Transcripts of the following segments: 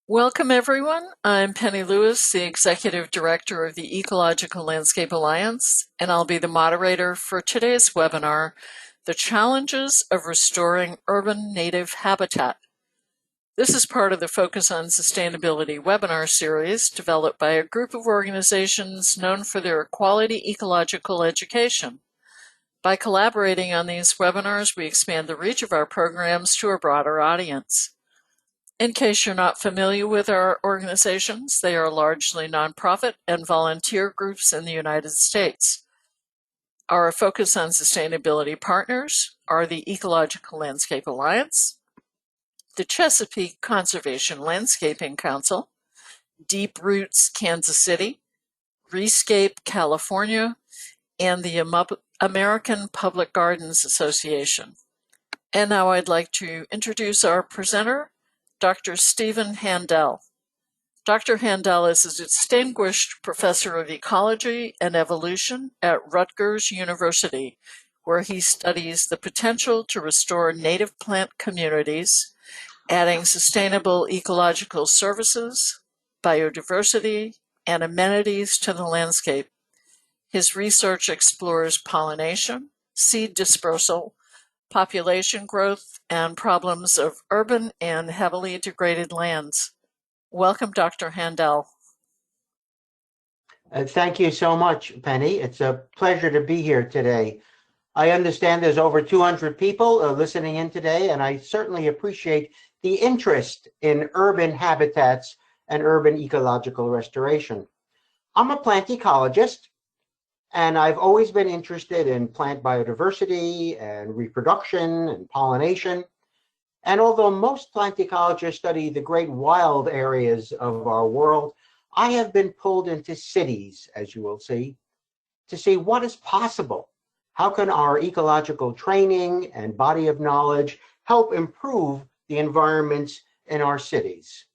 Welcome, everyone. I'm Penny Lewis, the Executive Director of the Ecological Landscape Alliance, and I'll be the moderator for today's webinar, The Challenges of Restoring Urban Native Habitat. This is part of the Focus on Sustainability webinar series developed by a group of organizations known for their quality ecological education. By collaborating on these webinars, we expand the reach of our programs to a broader audience. In case you're not familiar with our organizations, they are largely nonprofit and volunteer groups in the United States. Our Focus on Sustainability partners are the Ecological Landscape Alliance, the Chesapeake Conservation Landscaping Council, Deep Roots Kansas City, Rescape California, and the American Public Gardens Association. And now I'd like to introduce our presenter, Dr. Stephen Handel. Dr. Handel is a distinguished professor of ecology and evolution at Rutgers University, where he studies the potential to restore native plant communities, adding sustainable ecological services, biodiversity, and amenities to the landscape. His research explores pollination, seed dispersal, population growth, and problems of urban and heavily degraded lands. Welcome, Dr. Handel. Thank you so much, Penny. It's a pleasure to be here today. I understand there's over 200 people listening in today, and I certainly appreciate the interest in urban habitats and urban ecological restoration. I'm a plant ecologist, and I've always been interested in plant biodiversity and reproduction and pollination. And although most plant ecologists study the great wild areas of our world, I have been pulled into cities, as you will see, to see what is possible. How can our ecological training and body of knowledge help improve the environments in our cities?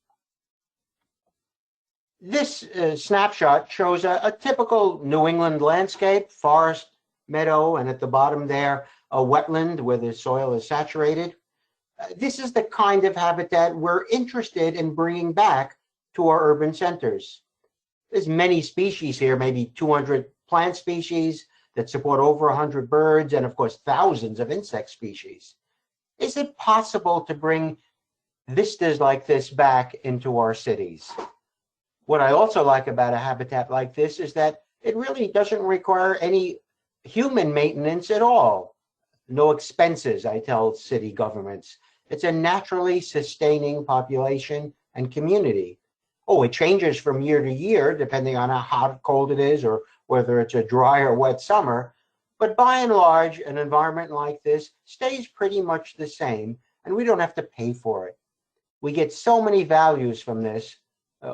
This snapshot shows a typical New England landscape, forest, meadow, and at the bottom there, a wetland where the soil is saturated. This is the kind of habitat we're interested in bringing back to our urban centers. There's many species here, maybe 200 plant species that support over 100 birds, and of course, thousands of insect species. Is it possible to bring vistas like this back into our cities? What I also like about a habitat like this is that it really doesn't require any human maintenance at all. No expenses, I tell city governments. It's a naturally sustaining population and community. Oh, it changes from year to year, depending on how hot or cold it is, or whether it's a dry or wet summer. But by and large, an environment like this stays pretty much the same, and we don't have to pay for it. We get so many values from this.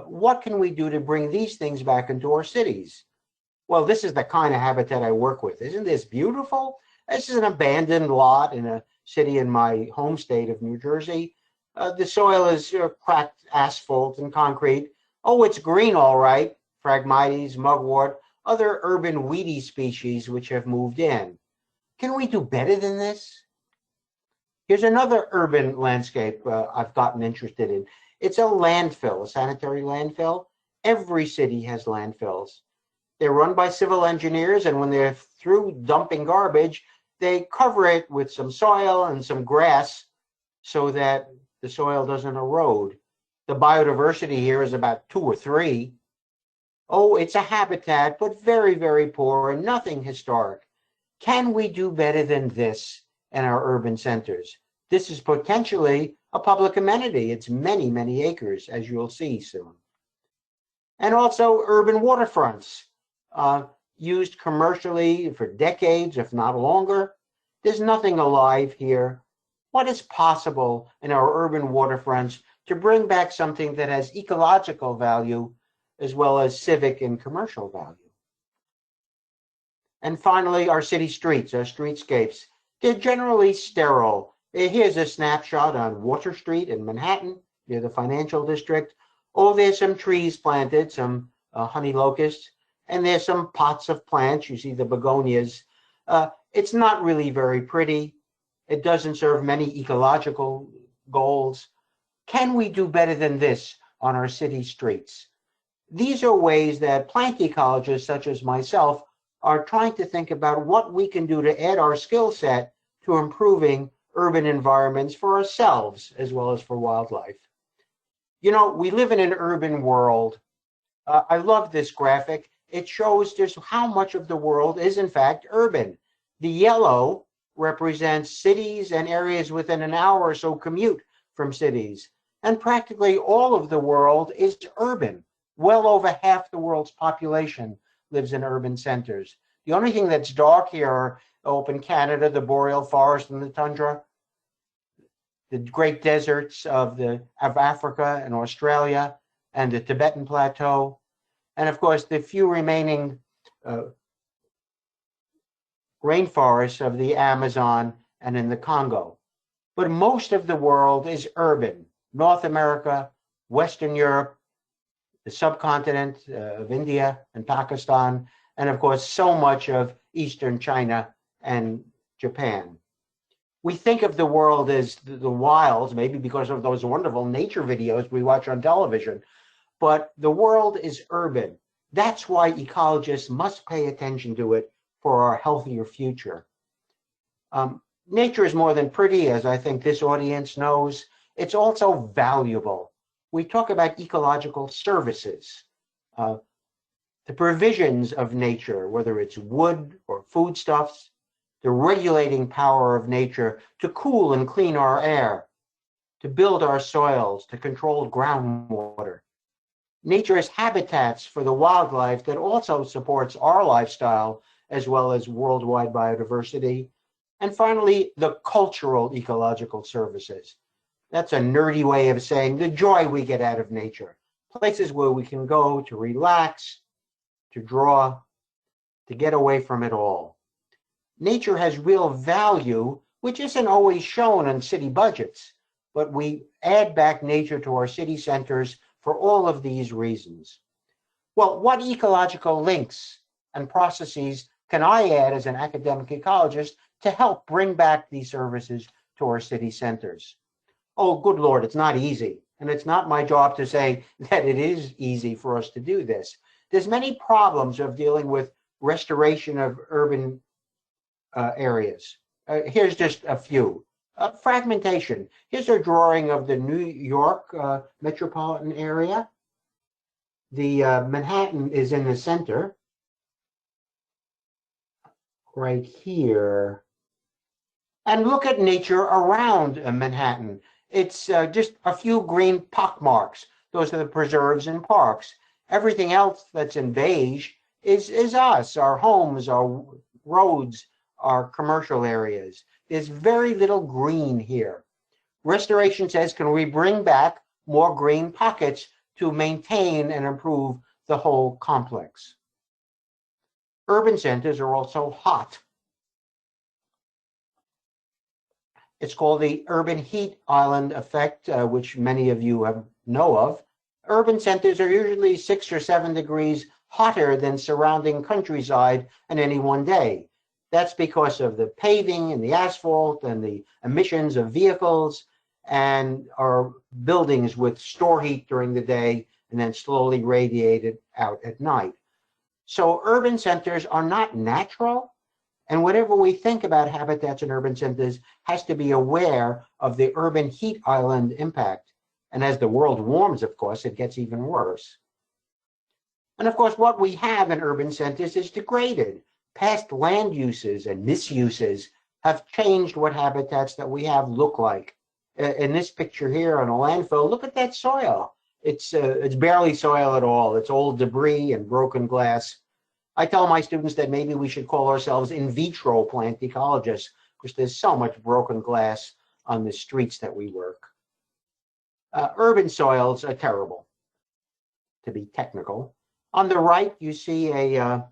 What can we do to bring these things back into our cities? Well, this is the kind of habitat I work with. Isn't this beautiful? This is an abandoned lot in a city in my home state of New Jersey. The soil is cracked asphalt and concrete. Oh, it's green, all right. Phragmites, mugwort, other urban weedy species which have moved in. Can we do better than this? Here's another urban landscape I've gotten interested in. It's a landfill, a sanitary landfill. Every city has landfills. They're run by civil engineers, and when they're through dumping garbage, they cover it with some soil and some grass so that the soil doesn't erode. The biodiversity here is about 2 or 3. Oh, it's a habitat, but very, very poor and nothing historic. Can we do better than this in our urban centers? This is potentially a public amenity. It's many, many acres, as you'll see soon. And also urban waterfronts, used commercially for decades, if not longer. There's nothing alive here. What is possible in our urban waterfronts to bring back something that has ecological value as well as civic and commercial value? And finally, our city streets, our streetscapes. They're generally sterile. Here's a snapshot on Water Street in Manhattan, near the financial district. Oh, there's some trees planted, some honey locusts, and there's some pots of plants. You see the begonias. It's not really very pretty. It doesn't serve many ecological goals. Can we do better than this on our city streets. These are ways that plant ecologists such as myself are trying to think about what we can do to add our skill set to improving urban environments for ourselves as well as for wildlife. You know, we live in an urban world. I love this graphic. It shows just how much of the world is in fact urban. The yellow represents cities and areas within an hour or so commute from cities. And practically all of the world is urban. Well over half the world's population lives in urban centers. The only thing that's dark here are open Canada, the boreal forest and the tundra, the great deserts of Africa and Australia, and the Tibetan Plateau, and of course the few remaining rainforests of the Amazon and in the Congo. But most of the world is urban. North America, Western Europe, the subcontinent of India and Pakistan, and of course so much of Eastern China and Japan. We think of the world as the wilds, maybe because of those wonderful nature videos we watch on television, but the world is urban. That's why ecologists must pay attention to it for our healthier future. Nature is more than pretty, as I think this audience knows. It's also valuable. We talk about ecological services, the provisions of nature, whether it's wood or foodstuffs, the regulating power of nature to cool and clean our air, to build our soils, to control groundwater. Nature is habitats for the wildlife that also supports our lifestyle as well as worldwide biodiversity. And finally, the cultural ecological services. That's a nerdy way of saying the joy we get out of nature. Places where we can go to relax, to draw, to get away from it all. Nature has real value, which isn't always shown in city budgets, but we add back nature to our city centers for all of these reasons. Well, what ecological links and processes can I add as an academic ecologist to help bring back these services to our city centers? Oh, good Lord, it's not easy. And it's not my job to say that it is easy for us to do this. There's many problems of dealing with restoration of urban areas. Here's just a few. Fragmentation. Here's a drawing of the New York metropolitan area. The Manhattan is in the center, right here. And look at nature around Manhattan. It's just a few green pockmarks. Those are the preserves and parks. Everything else that's in beige is us, our homes, our roads, our commercial areas. There's very little green here. Restoration says, can we bring back more green pockets to maintain and improve the whole complex? Urban centers are also hot. It's called the urban heat island effect, which many of you know of. Urban centers are usually 6 or 7 degrees hotter than surrounding countryside on any one day. That's because of the paving and the asphalt and the emissions of vehicles and our buildings with store heat during the day and then slowly radiated out at night. So urban centers are not natural. And whatever we think about habitats in urban centers has to be aware of the urban heat island impact. And as the world warms, of course, it gets even worse. And of course, what we have in urban centers is degraded. Past land uses and misuses have changed what habitats that we have look like. In this picture here on a landfill, look at that soil. It's barely soil at all. It's old debris and broken glass. I tell my students that maybe we should call ourselves in vitro plant ecologists because there's so much broken glass on the streets that we work. Urban soils are terrible, to be technical. On the right, you see a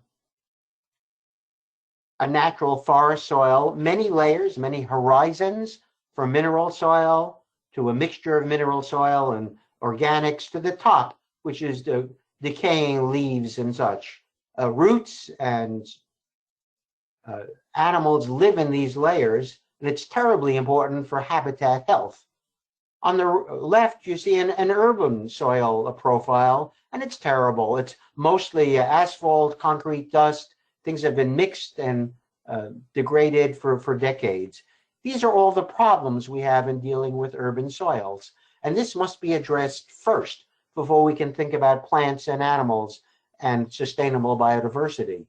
natural forest soil, many layers, many horizons, from mineral soil to a mixture of mineral soil and organics to the top, which is the decaying leaves and such. Roots and animals live in these layers, and it's terribly important for habitat health. On the left, you see an urban soil profile, and it's terrible. It's mostly asphalt, concrete dust. Things have been mixed and degraded for decades. These are all the problems we have in dealing with urban soils. And this must be addressed first before we can think about plants and animals and sustainable biodiversity.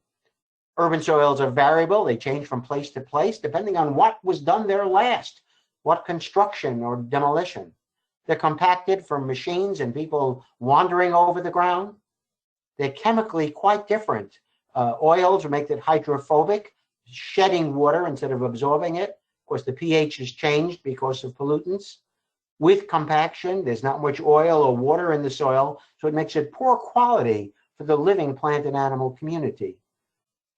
Urban soils are variable. They change from place to place depending on what was done there last, what construction or demolition. They're compacted from machines and people wandering over the ground. They're chemically quite different. Oils make it hydrophobic, shedding water instead of absorbing it. Of course, the pH has changed because of pollutants. With compaction, there's not much oil or water in the soil, so it makes it poor quality for the living plant and animal community.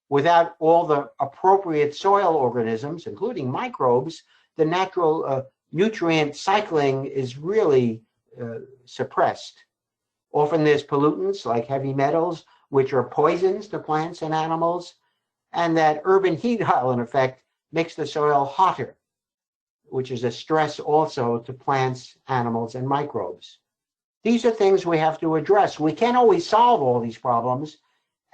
Without all the appropriate soil organisms, including microbes, the natural nutrient cycling is really suppressed. Often there's pollutants like heavy metals, which are poisons to plants and animals, and that urban heat island effect makes the soil hotter, which is a stress also to plants, animals, and microbes. These are things we have to address. We can't always solve all these problems,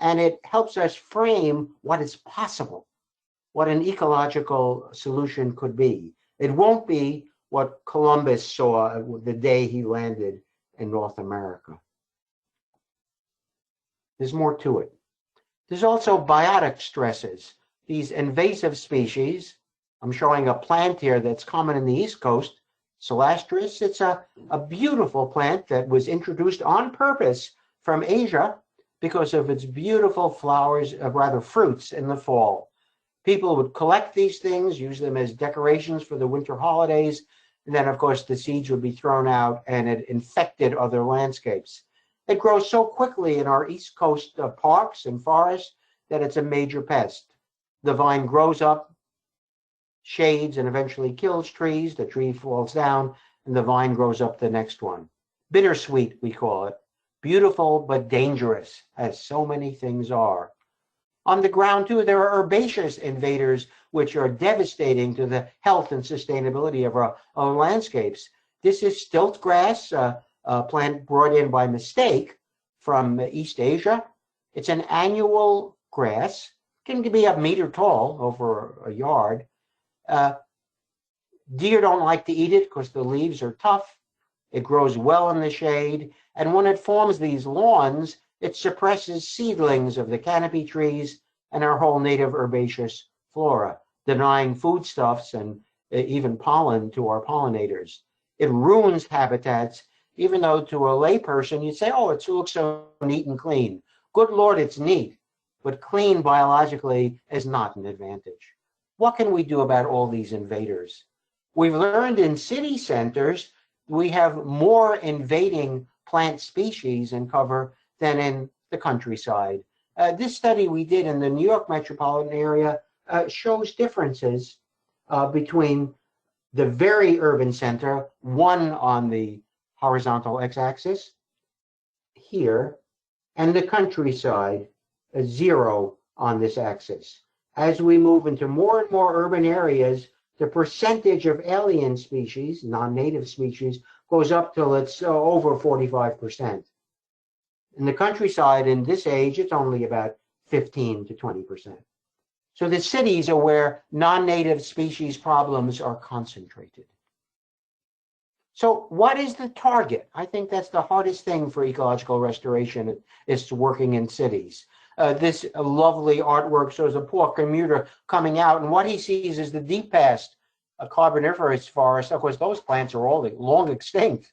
and it helps us frame what is possible, what an ecological solution could be. It won't be what Columbus saw the day he landed in North America. There's more to it. There's also biotic stresses. These invasive species, I'm showing a plant here that's common in the East Coast, Celastris. It's a beautiful plant that was introduced on purpose from Asia because of its beautiful flowers, rather fruits in the fall. People would collect these things, use them as decorations for the winter holidays, and then, of course, the seeds would be thrown out and it infected other landscapes. It grows so quickly in our East Coast parks and forests that it's a major pest. The vine grows up, shades, and eventually kills trees. The tree falls down, and the vine grows up the next one. Bittersweet, we call it. Beautiful, but dangerous, as so many things are. On the ground, too, there are herbaceous invaders, which are devastating to the health and sustainability of our landscapes. This is stilt grass, a plant brought in by mistake from East Asia. It's an annual grass, can be a meter tall, over a yard. Deer don't like to eat it because the leaves are tough. It grows well in the shade, and when it forms these lawns, it suppresses seedlings of the canopy trees and our whole native herbaceous flora, denying foodstuffs and even pollen to our pollinators. It ruins habitats, even though to a layperson you'd say, oh, it looks so neat and clean. Good Lord, it's neat, but clean biologically is not an advantage. What can we do about all these invaders? We've learned in city centers we have more invading plant species and cover than in the countryside. This study we did in the New York metropolitan area shows differences between the very urban center, one on the horizontal x-axis here, and the countryside, a 0 on this axis. As we move into more and more urban areas, the percentage of alien species, non-native species, goes up till it's over 45%. In the countryside, in this age, it's only about 15 to 20%. So the cities are where non-native species problems are concentrated. So what is the target? I think that's the hardest thing for ecological restoration, is working in cities. This lovely artwork shows a poor commuter coming out, and what he sees is the deep past, a carboniferous forest. Of course, those plants are all long extinct.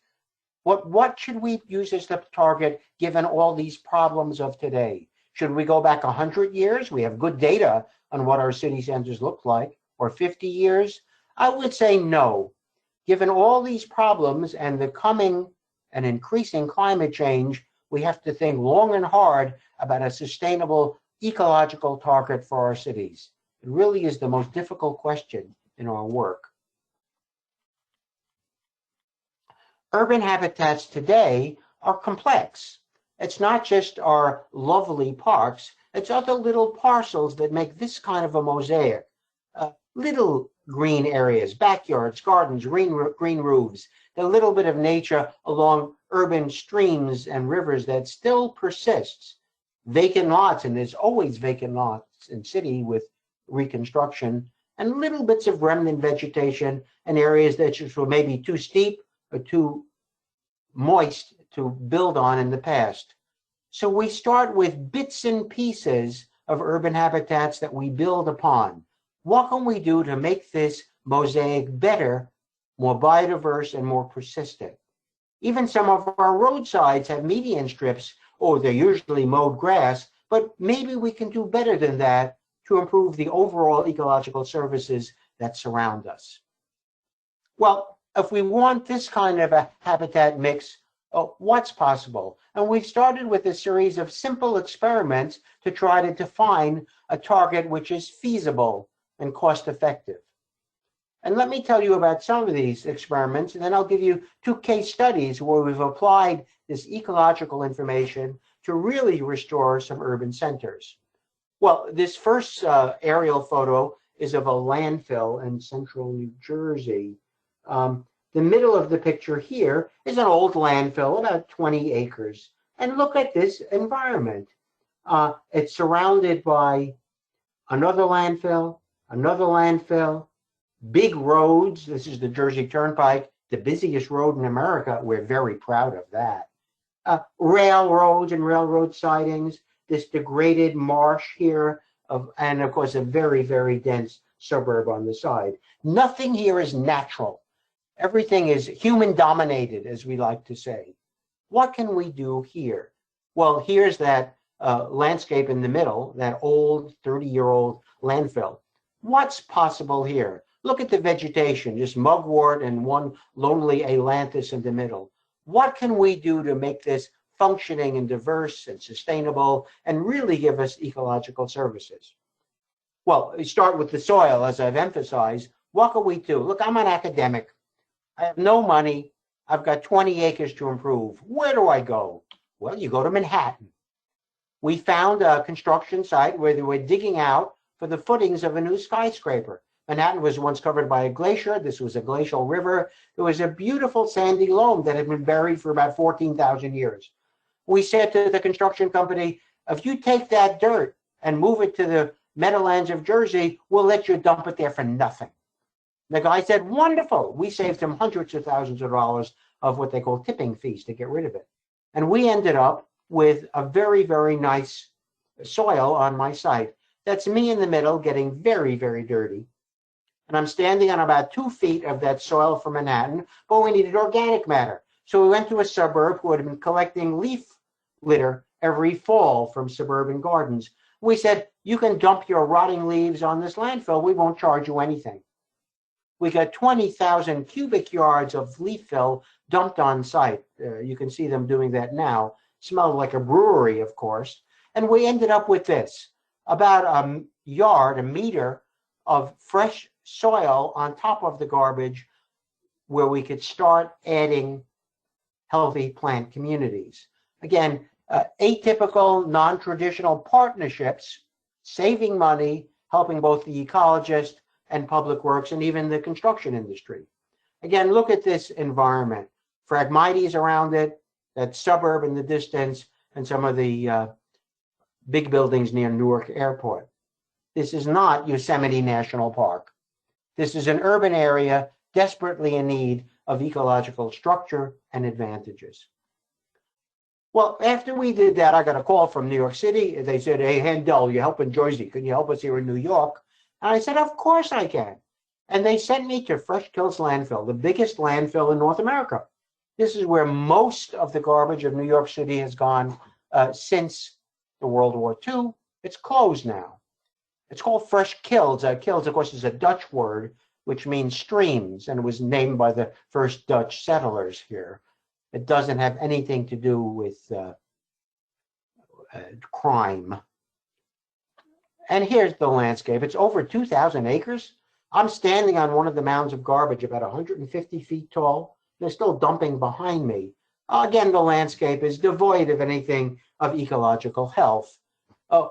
What should we use as the target given all these problems of today? Should we go back 100 years? We have good data on what our city centers look like, or 50 years? I would say no. Given all these problems and the coming and increasing climate change, we have to think long and hard about a sustainable ecological target for our cities. It really is the most difficult question in our work. Urban habitats today are complex. It's not just our lovely parks, it's other little parcels that make this kind of a mosaic. Little green areas, backyards, gardens, green roofs. the little bit of nature along urban streams and rivers that still persists. Vacant lots, and there's always vacant lots in city with reconstruction, and little bits of remnant vegetation and areas that just were maybe too steep or too moist to build on in the past. So we start with bits and pieces of urban habitats that we build upon. What can we do to make this mosaic better, more biodiverse, and more persistent? Even some of our roadsides have median strips, or they're usually mowed grass, but maybe we can do better than that to improve the overall ecological services that surround us. Well, if we want this kind of a habitat mix, what's possible? And we've started with a series of simple experiments to try to define a target which is feasible and cost effective. And let me tell you about some of these experiments, and then I'll give you 2 case studies where we've applied this ecological information to really restore some urban centers. Well, this first aerial photo is of a landfill in central New Jersey. The middle of the picture here is an old landfill, about 20 acres. And look at this environment. It's surrounded by another landfill, big roads. This is the Jersey Turnpike, the busiest road in America. We're very proud of that. Railroads and railroad sidings, this degraded marsh here, and of course a very, very dense suburb on the side. Nothing here is natural. Everything is human dominated, as we like to say. What can we do here? Well, here's that landscape in the middle, that old 30-year-old landfill. What's possible here? Look at the vegetation, just mugwort and one lonely ailanthus in the middle. What can we do to make this functioning and diverse and sustainable and really give us ecological services? Well, we start with the soil, as I've emphasized. What can we do? Look, I'm an academic. I have no money. I've got 20 acres to improve. Where do I go? Well, you go to Manhattan. We found a construction site where they were digging out for the footings of a new skyscraper. Manhattan was once covered by a glacier. This was a glacial river. There was a beautiful sandy loam that had been buried for about 14,000 years. We said to the construction company, if you take that dirt and move it to the meadowlands of Jersey, we'll let you dump it there for nothing. The guy said, wonderful. We saved him hundreds of thousands of dollars of what they call tipping fees to get rid of it. And we ended up with a very, very nice soil on my site. That's me in the middle getting very, very dirty. And I'm standing on about 2 feet of that soil from Manhattan, but we needed organic matter. So we went to a suburb who had been collecting leaf litter every fall from suburban gardens. We said, you can dump your rotting leaves on this landfill. We won't charge you anything. We got 20,000 cubic yards of leaf fill dumped on site. You can see them doing that now. Smelled like a brewery, of course. And we ended up with this, about a meter of fresh soil on top of the garbage where we could start adding healthy plant communities. Again, atypical, non-traditional partnerships, saving money, helping both the ecologist and public works and even the construction industry. Again, look at this environment. Phragmites around it, that suburb in the distance, and some of the big buildings near Newark Airport. This is not Yosemite National Park. This is an urban area desperately in need of ecological structure and advantages. Well, after we did that, I got a call from New York City. They said, hey, Handel, you're helping Jersey. Can you help us here in New York? And I said, of course I can. And they sent me to Fresh Kills Landfill, the biggest landfill in North America. This is where most of the garbage of New York City has gone since the World War II. It's closed now. It's called Fresh Kills. Kills, of course, is a Dutch word, which means streams, and it was named by the first Dutch settlers here. It doesn't have anything to do with crime. And here's the landscape. It's over 2,000 acres. I'm standing on one of the mounds of garbage about 150 feet tall. They're still dumping behind me. Again, the landscape is devoid of anything of ecological health.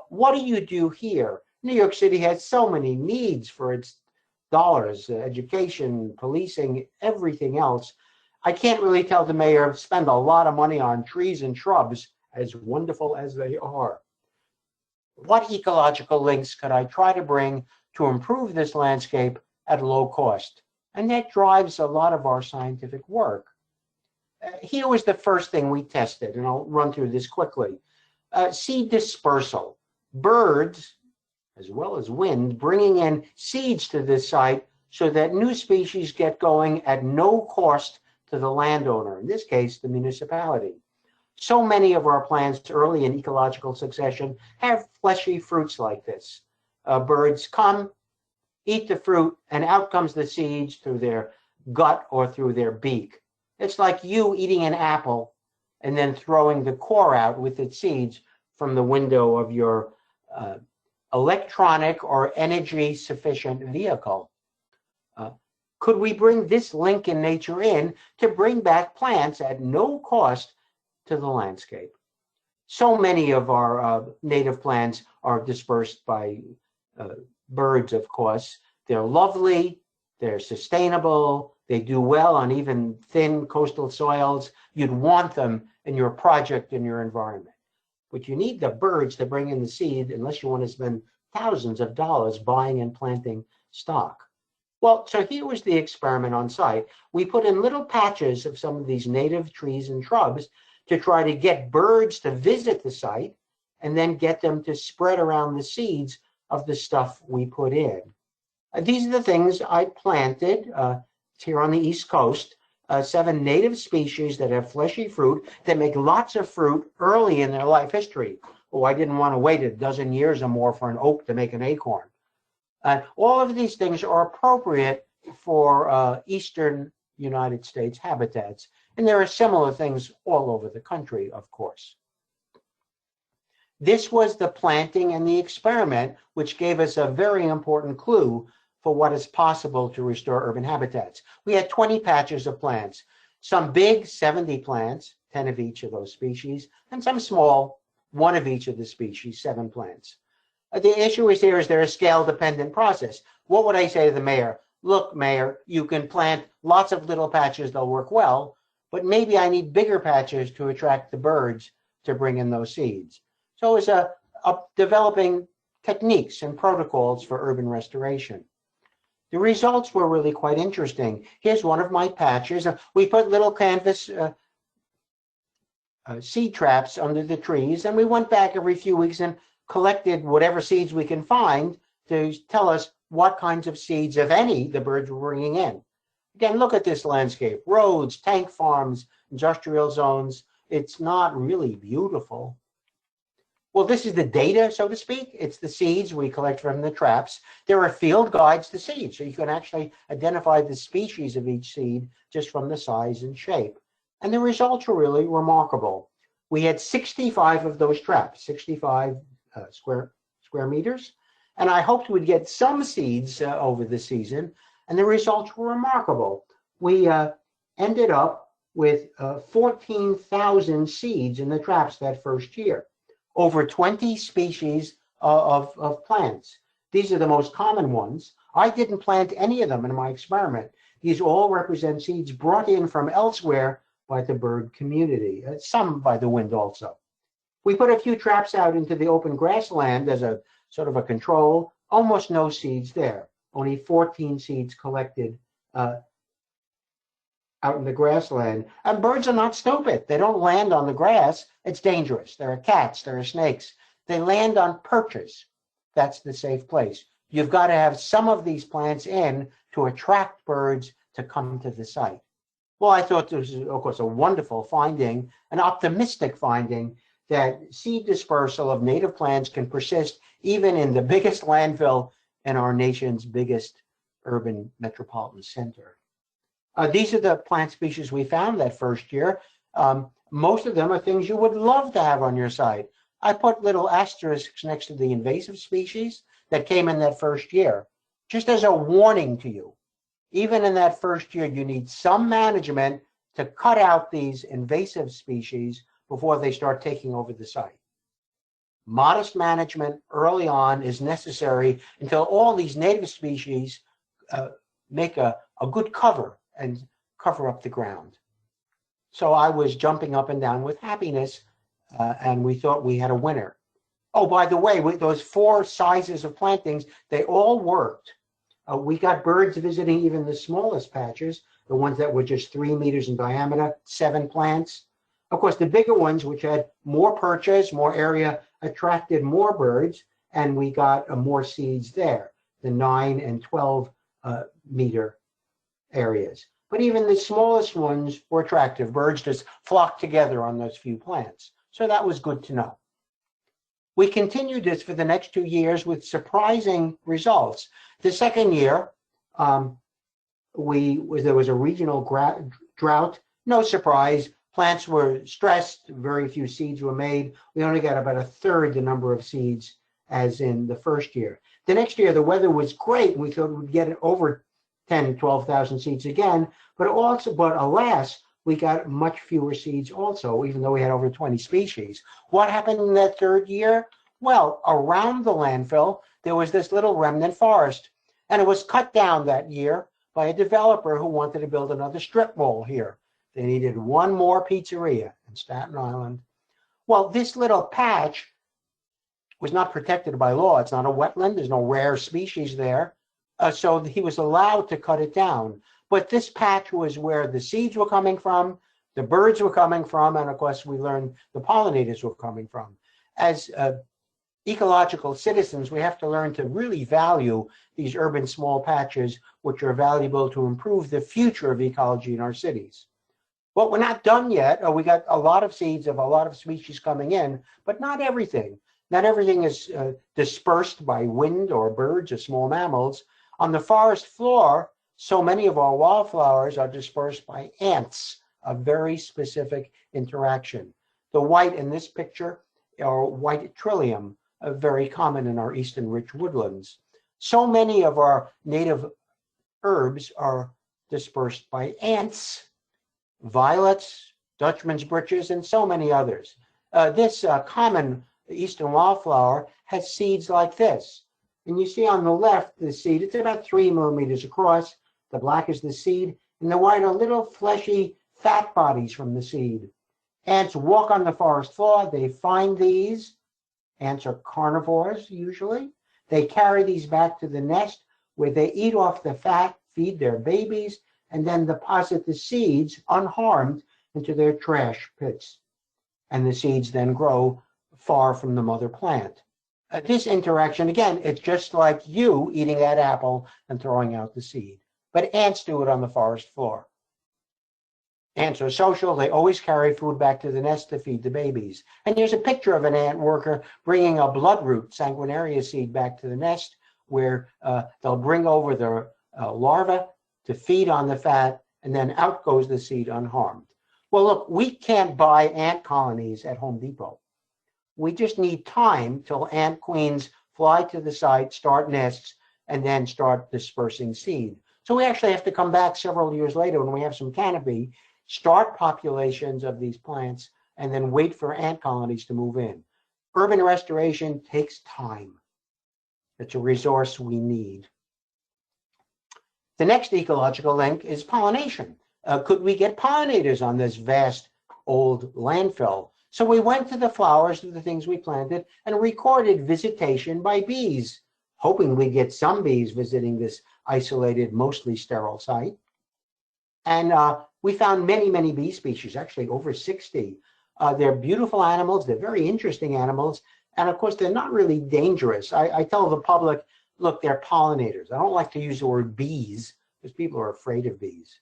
What do you do here? New York City has so many needs for its dollars, education, policing, everything else. I can't really tell the mayor spend a lot of money on trees and shrubs, as wonderful as they are. What ecological links could I try to bring to improve this landscape at low cost? And that drives a lot of our scientific work. Here was the first thing we tested, and I'll run through this quickly. Seed dispersal. Birds, as well as wind, bringing in seeds to this site so that new species get going at no cost to the landowner, in this case, the municipality. So many of our plants early in ecological succession have fleshy fruits like this. Birds come, eat the fruit, and out comes the seeds through their gut or through their beak. It's like you eating an apple and then throwing the core out with its seeds from the window of your electronic or energy sufficient vehicle. Could we bring this link in nature in to bring back plants at no cost to the landscape? So many of our native plants are dispersed by birds, of course. They're lovely, they're sustainable, they do well on even thin coastal soils. You'd want them in your project, in your environment. But you need the birds to bring in the seed unless you want to spend thousands of dollars buying and planting stock. Well, so here was the experiment on site. We put in little patches of some of these native trees and shrubs to try to get birds to visit the site and then get them to spread around the seeds of the stuff we put in. These are the things I planted here on the East Coast, 7 native species that have fleshy fruit that make lots of fruit early in their life history. Oh, I didn't want to wait a dozen years or more for an oak to make an acorn. All of these things are appropriate for eastern United States habitats, and there are similar things all over the country, of course. This was the planting and the experiment, which gave us a very important clue for what is possible to restore urban habitats. We had 20 patches of plants, some big, 70 plants, 10 of each of those species, and some small, 1 of each of the species, 7 plants. The issue is here, is there a scale-dependent process? What would I say to the mayor? Look, mayor, you can plant lots of little patches, they'll work well, but maybe I need bigger patches to attract the birds to bring in those seeds. So it's developing techniques and protocols for urban restoration. The results were really quite interesting. Here's one of my patches. We put little canvas seed traps under the trees, and we went back every few weeks and collected whatever seeds we can find to tell us what kinds of seeds, if any, the birds were bringing in. Again, look at this landscape. Roads, tank farms, industrial zones. It's not really beautiful. Well, this is the data, so to speak. It's the seeds we collect from the traps. There are field guides to seeds, so you can actually identify the species of each seed just from the size and shape. And the results were really remarkable. We had 65 of those traps, 65 square meters, and I hoped we'd get some seeds over the season, and the results were remarkable. We ended up with 14,000 seeds in the traps that first year, over 20 species of plants. These are the most common ones. I didn't plant any of them in my experiment. These all represent seeds brought in from elsewhere by the bird community, some by the wind also. We put a few traps out into the open grassland as a sort of a control, almost no seeds there, only 14 seeds collected out in the grassland. And birds are not stupid. They don't land on the grass. It's dangerous. There are cats, there are snakes. They land on perches. That's the safe place. You've got to have some of these plants in to attract birds to come to the site. Well, I thought this was, of course, a wonderful finding, an optimistic finding, that seed dispersal of native plants can persist even in the biggest landfill in our nation's biggest urban metropolitan center. These are the plant species we found that first year. Most of them are things you would love to have on your site. I put little asterisks next to the invasive species that came in that first year, just as a warning to you. Even in that first year, you need some management to cut out these invasive species before they start taking over the site. Modest management early on is necessary until all these native species make a good cover and cover up the ground. So I was jumping up and down with happiness, and we thought we had a winner. Oh, by the way, with those 4 sizes of plantings, they all worked. We got birds visiting even the smallest patches, the ones that were just 3 meters in diameter, 7 plants. Of course, the bigger ones, which had more perches, more area, attracted more birds, and we got more seeds there, the 9 and 12 meter areas. But even the smallest ones were attractive. Birds just flocked together on those few plants. So that was good to know. We continued this for the next 2 years with surprising results. The second year, there was a regional drought. No surprise, plants were stressed, very few seeds were made. We only got about 1/3 the number of seeds as in the first year. The next year, the weather was great. We thought we'd get over 10, 12,000 seeds again, but alas, we got much fewer seeds also, even though we had over 20 species. What happened in that third year? Well, around the landfill, there was this little remnant forest, and it was cut down that year by a developer who wanted to build another strip mall here. They needed one more pizzeria in Staten Island. Well, this little patch was not protected by law. It's not a wetland. There's no rare species there. So he was allowed to cut it down. But this patch was where the seeds were coming from, the birds were coming from, and of course we learned the pollinators were coming from. As ecological citizens, we have to learn to really value these urban small patches, which are valuable to improve the future of ecology in our cities. But we're not done yet. We got a lot of seeds of a lot of species coming in, but not everything. Not everything is dispersed by wind or birds or small mammals. On the forest floor, so many of our wildflowers are dispersed by ants, a very specific interaction. The white in this picture are white trillium, very common in our eastern rich woodlands. So many of our native herbs are dispersed by ants, violets, Dutchman's breeches, and so many others. This common eastern wildflower has seeds like this. And you see on the left, the seed, it's about 3 millimeters across. The black is the seed, and the white are little fleshy fat bodies from the seed. Ants walk on the forest floor. They find these. Ants are carnivores, usually. They carry these back to the nest where they eat off the fat, feed their babies, and then deposit the seeds unharmed into their trash pits. And the seeds then grow far from the mother plant. This interaction, again, it's just like you eating that apple and throwing out the seed. But ants do it on the forest floor. Ants are social. They always carry food back to the nest to feed the babies. And here's a picture of an ant worker bringing a bloodroot, sanguinaria seed, back to the nest, where they'll bring over their larva to feed on the fat, and then out goes the seed unharmed. Well, look, we can't buy ant colonies at Home Depot. We just need time till ant queens fly to the site, start nests, and then start dispersing seed. So we actually have to come back several years later when we have some canopy, start populations of these plants, and then wait for ant colonies to move in. Urban restoration takes time. It's a resource we need. The next ecological link is pollination. Could we get pollinators on this vast old landfill? So we went to the flowers of the things we planted and recorded visitation by bees, hoping we'd get some bees visiting this isolated, mostly sterile site. And we found many, many bee species, actually over 60. They're beautiful animals. They're very interesting animals. And of course, they're not really dangerous. I tell the public, look, they're pollinators. I don't like to use the word bees because people are afraid of bees.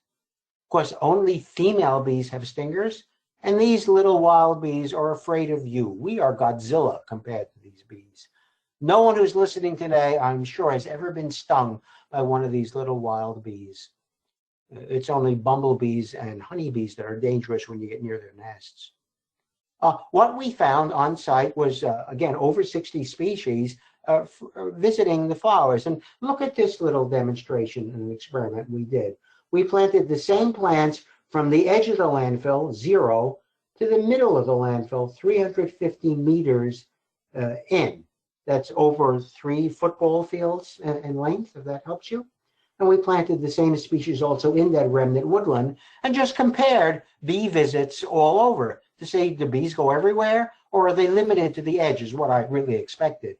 Of course, only female bees have stingers. And these little wild bees are afraid of you. We are Godzilla compared to these bees. No one who's listening today, I'm sure, has ever been stung by one of these little wild bees. It's only bumblebees and honeybees that are dangerous when you get near their nests. What we found on site was, again, over 60 species visiting the flowers. And look at this little demonstration and experiment we did. We planted the same plants from the edge of the landfill, 0, to the middle of the landfill, 350 meters in. That's over 3 football fields in length, if that helps you. And we planted the same species also in that remnant woodland and just compared bee visits all over to see, do bees go everywhere or are they limited to the edge, is what I really expected.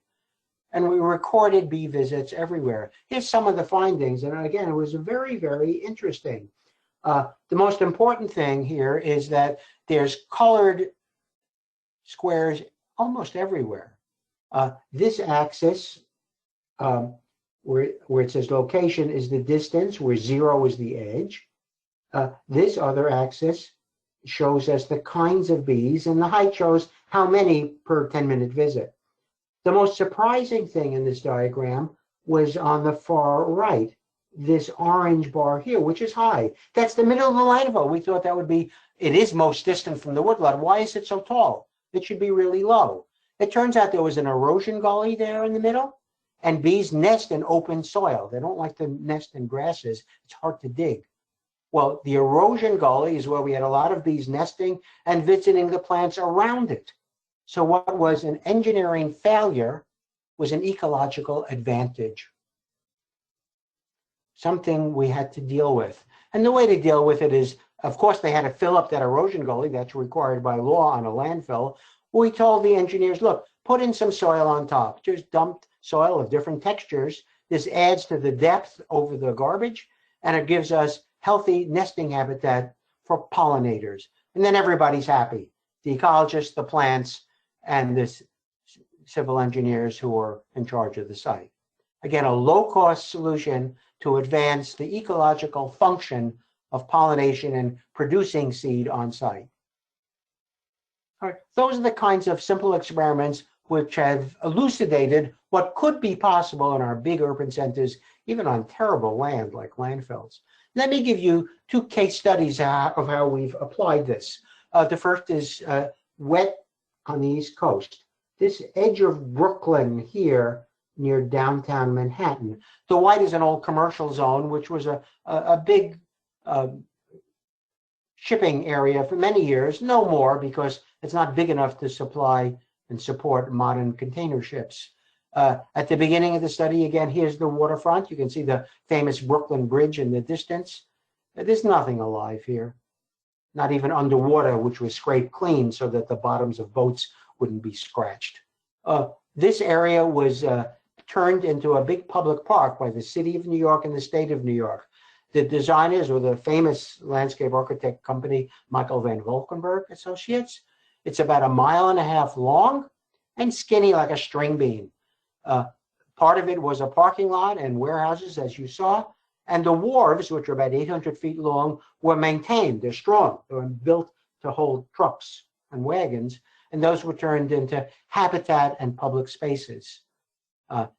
And we recorded bee visits everywhere. Here's some of the findings. And again, it was very, very interesting. The most important thing here is that there's colored squares almost everywhere. This axis, where it says location, is the distance, where 0 is the edge. This other axis shows us the kinds of bees, and the height shows how many per 10-minute visit. The most surprising thing in this diagram was on the far right, this orange bar here, which is high. That's the middle of the landfill. We thought that would be, it is most distant from the woodland. Why is it so tall? It should be really low. It turns out there was an erosion gully there in the middle, and bees nest in open soil. They don't like to nest in grasses. It's hard to dig. Well, the erosion gully is where we had a lot of bees nesting and visiting the plants around it. So what was an engineering failure was an ecological advantage. Something we had to deal with. And the way to deal with it is, of course, they had to fill up that erosion gully. That's required by law on a landfill. We told the engineers, look, put in some soil on top. Just dumped soil of different textures. This adds to the depth over the garbage, and it gives us healthy nesting habitat for pollinators. And then everybody's happy. The ecologists, the plants, and the civil engineers who are in charge of the site. Again, a low-cost solution to advance the ecological function of pollination and producing seed on site. All right, those are the kinds of simple experiments which have elucidated what could be possible in our big urban centers, even on terrible land like landfills. Let me give you 2 case studies of how we've applied this. The first is wet on the East Coast. This edge of Brooklyn here near downtown Manhattan. The white is an old commercial zone, which was a big shipping area for many years, no more because it's not big enough to supply and support modern container ships. At the beginning of the study, again, here's the waterfront. You can see the famous Brooklyn Bridge in the distance. There's nothing alive here, not even underwater, which was scraped clean so that the bottoms of boats wouldn't be scratched. This area was turned into a big public park by the city of New York and the state of New York. The designers were the famous landscape architect company, Michael Van Valkenburg Associates. It's about 1.5 miles long and skinny like a string bean. Part of it was a parking lot and warehouses, as you saw, and the wharves, which are about 800 feet long, were maintained. They're strong. They were built to hold trucks and wagons, and those were turned into habitat and public spaces.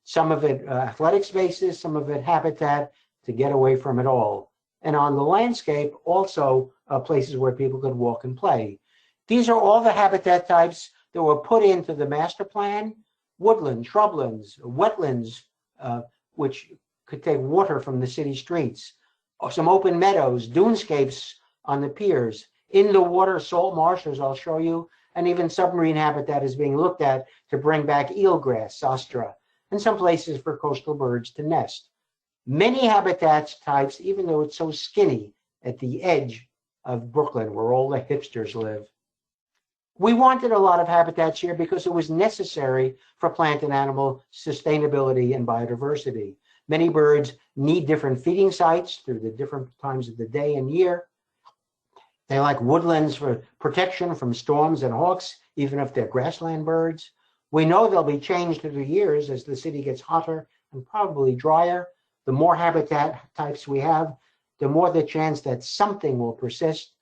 Some of it athletic spaces, some of it habitat to get away from it all. And on the landscape, also places where people could walk and play. These are all the habitat types that were put into the master plan: woodland, shrublands, wetlands, which could take water from the city streets, some open meadows, dunescapes on the piers, in the water salt marshes, I'll show you, and even submarine habitat is being looked at to bring back eelgrass, Sostra, and some places for coastal birds to nest. Many habitat types, even though it's so skinny at the edge of Brooklyn, where all the hipsters live. We wanted a lot of habitats here because it was necessary for plant and animal sustainability and biodiversity. Many birds need different feeding sites through the different times of the day and year. They like woodlands for protection from storms and hawks, even if they're grassland birds. We know they'll be changed through the years as the city gets hotter and probably drier. The more habitat types we have, the more the chance that something will persist.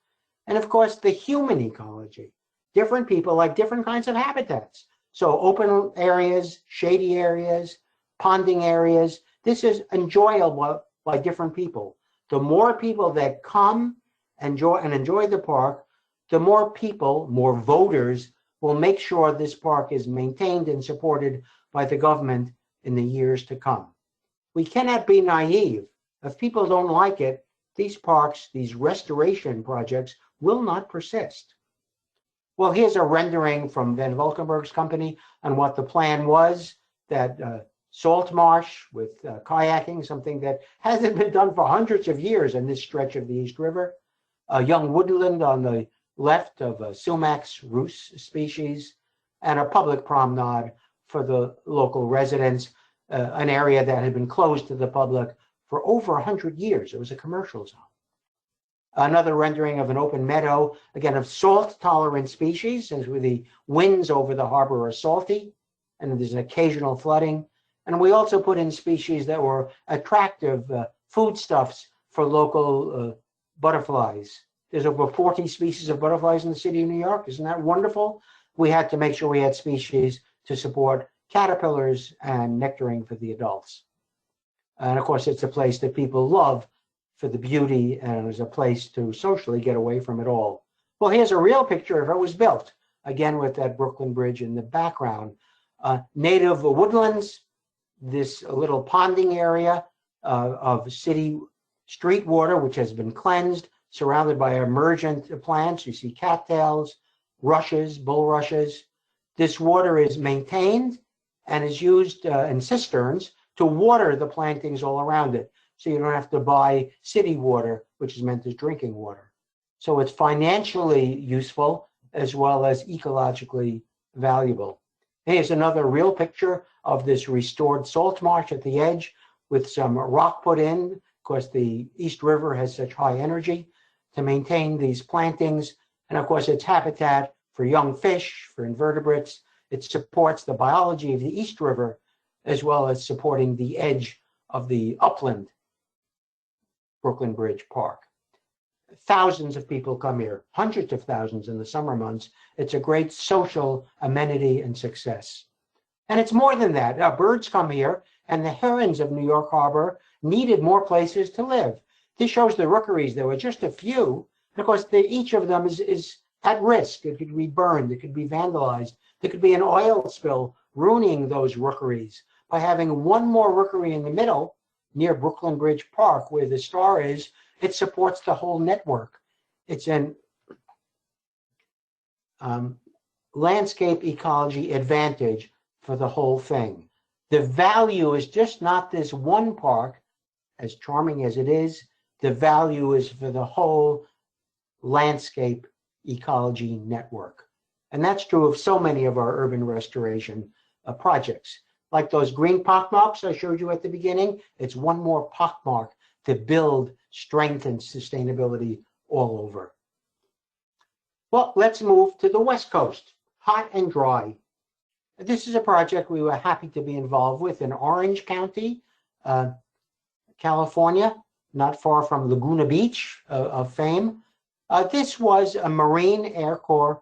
And of course, the human ecology. Different people like different kinds of habitats. So open areas, shady areas, ponding areas. This is enjoyable by different people. The more people that come enjoy the park, the more people, more voters, will make sure this park is maintained and supported by the government in the years to come. We cannot be naive. If people don't like it, these parks, these restoration projects will not persist. Well, here's a rendering from Van Valkenburg's company on what the plan was that salt marsh with kayaking, something that hasn't been done for hundreds of years in this stretch of the East River. A young woodland on the left of a sumac rus species, and a public promenade for the local residents, an area that had been closed to the public for over 100 years. It was a commercial zone. Another rendering of an open meadow, again, of salt-tolerant species, since the winds over the harbor are salty, and there's an occasional flooding. And we also put in species that were attractive foodstuffs for local butterflies. There's over 40 species of butterflies in the city of New York. Isn't that wonderful? We had to make sure we had species to support caterpillars and nectaring for the adults. And of course, it's a place that people love for the beauty, and is a place to socially get away from it all. Well, here's a real picture of how it was built, again with that Brooklyn Bridge in the background. Native woodlands, this little ponding area of city street water, which has been cleansed, surrounded by emergent plants. You see cattails, rushes, bulrushes. This water is maintained and is used in cisterns to water the plantings all around it. So you don't have to buy city water, which is meant as drinking water. So it's financially useful as well as ecologically valuable. Here's another real picture of this restored salt marsh at the edge with some rock put in, because the East River has such high energy, to maintain these plantings. And of course, it's habitat for young fish, for invertebrates. It supports the biology of the East River, as well as supporting the edge of the upland Brooklyn Bridge Park. Thousands of people come here, hundreds of thousands in the summer months. It's a great social amenity and success. And it's more than that. Birds come here, and the herons of New York Harbor needed more places to live. This shows the rookeries. There were just a few. And of course, each of them is at risk. It could be burned. It could be vandalized. There could be an oil spill ruining those rookeries. By having one more rookery in the middle, near Brooklyn Bridge Park, where the star is, it supports the whole network. It's an landscape ecology advantage for the whole thing. The value is just not this one park, as charming as it is. The value is for the whole landscape ecology network. And that's true of so many of our urban restoration projects. Like those green pockmarks I showed you at the beginning, it's one more pockmark to build strength and sustainability all over. Well, let's move to the West Coast, hot and dry. This is a project we were happy to be involved with in Orange County, California, not far from Laguna Beach of fame. This was a Marine Air Corps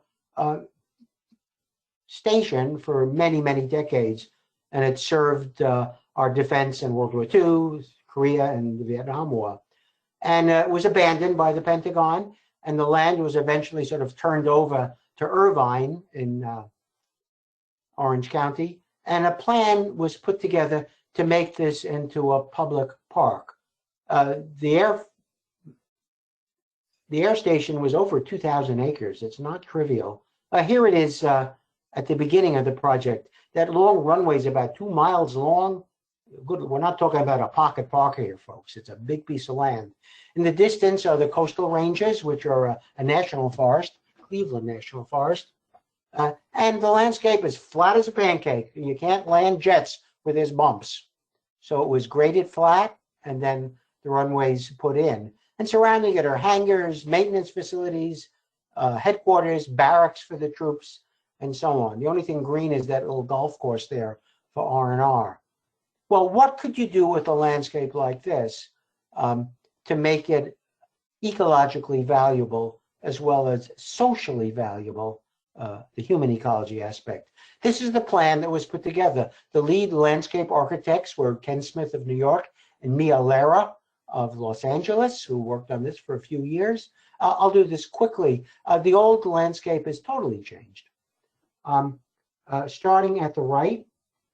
station for many, many decades. And it served our defense in World War II, Korea, and the Vietnam War. And it was abandoned by the Pentagon, and the land was eventually sort of turned over to Irvine in Orange County. And a plan was put together to make this into a public park. The air station was over 2,000 acres. It's not trivial. Here it is at the beginning of the project. That long runway is about 2 miles long. Good, we're not talking about a pocket park here, folks. It's a big piece of land. In the distance are the coastal ranges, which are a national forest, Cleveland National Forest. And the landscape is flat as a pancake. You can't land jets where there's bumps. So it was graded flat, and then the runways put in. And surrounding it are hangars, maintenance facilities, headquarters, barracks for the troops, and so on. The only thing green is that little golf course there for R&R. Well, what could you do with a landscape like this to make it ecologically valuable as well as socially valuable, the human ecology aspect? This is the plan that was put together. The lead landscape architects were Ken Smith of New York and Mia Lera of Los Angeles, who worked on this for a few years. I'll do this quickly. The old landscape is totally changed. Starting at the right,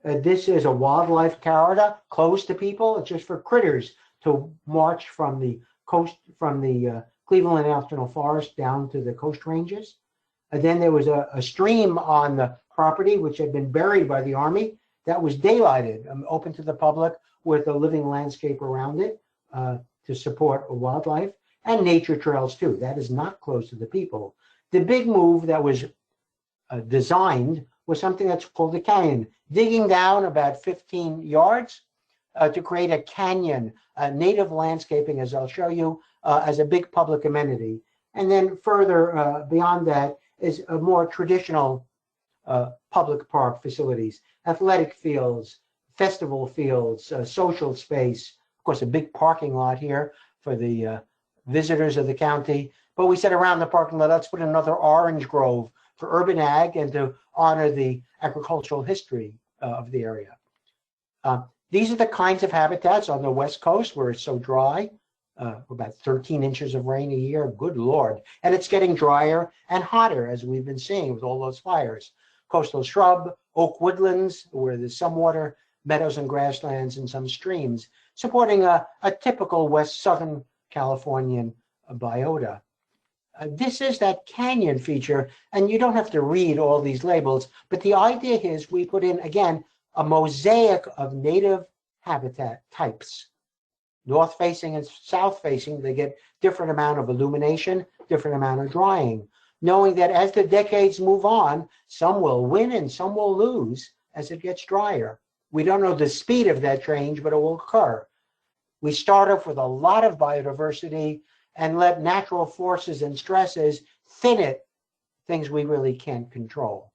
this is a wildlife corridor closed to people. It's just for critters to march from the coast, from the Cleveland National Forest down to the coast ranges. And then there was a stream on the property which had been buried by the Army. that was daylighted, open to the public with a living landscape around it to support wildlife, and nature trails too. That is not closed to the people. The big move that was designed was something that's called a canyon, digging down about 15 yards to create a canyon, native landscaping, as I'll show you, as a big public amenity. And then further beyond that is a more traditional public park facilities, athletic fields, festival fields, social space, of course, a big parking lot here for the visitors of the county. But we said around the parking lot, let's put another orange grove for urban ag and to honor the agricultural history of the area. These are the kinds of habitats on the West Coast where it's so dry, about 13 inches of rain a year, good Lord. And it's getting drier and hotter, as we've been seeing with all those fires. Coastal shrub, oak woodlands, where there's some water, meadows and grasslands, and some streams, supporting a typical Southern Californian biota. This is that canyon feature, and you don't have to read all these labels, but the idea is we put in, again, a mosaic of native habitat types. North facing and south facing, they get different amount of illumination, different amount of drying, knowing that as the decades move on, some will win and some will lose as it gets drier. We don't know the speed of that change, but it will occur. We start off with a lot of biodiversity and let natural forces and stresses thin it, things we really can't control.